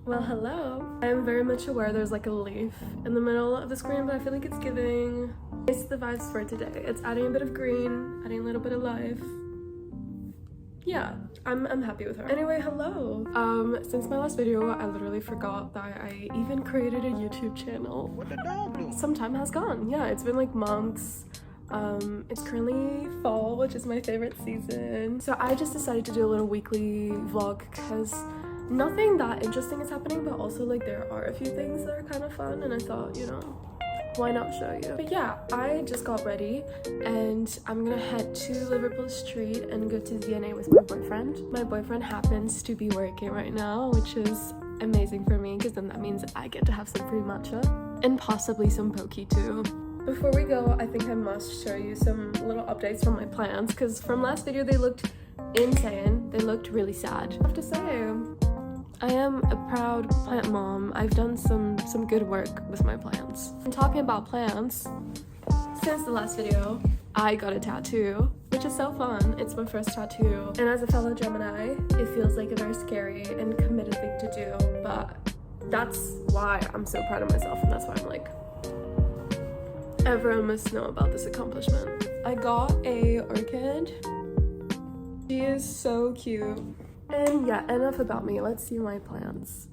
Well, hello. I am very much aware there's like a leaf in the middle of the screen, but I feel like it's giving. It's the vibes for today. It's adding a bit of green, adding a little bit of life. Yeah, I'm happy with her. Anyway, hello. Since my last video, I literally forgot that I even created a YouTube channel. What the dog do? Some time has gone. Yeah, it's been like months. It's currently fall, which is my favorite season. So I just decided to do a little weekly vlog because nothing that interesting is happening, but also like there are a few things that are kind of fun, and I thought, you know, why not show you? But yeah, I just got ready and I'm gonna head to Liverpool Street and go to DNA with my boyfriend. My boyfriend happens to be working right now, which is amazing for me because then that means I get to have some free matcha and possibly some pokey too. Before we go, I think I must show you some little updates from my plants because from last video they looked insane. They looked really sad. I have to say, I am a proud plant mom. I've done some good work with my plants. And talking about plants, since the last video, I got a tattoo, which is so fun. It's my first tattoo. And as a fellow Gemini, it feels like a very scary and committed thing to do, but that's why I'm so proud of myself, and that's why I'm like, everyone must know about this accomplishment. I got a orchid. She is so cute. And yeah, enough about me. Let's see my plants.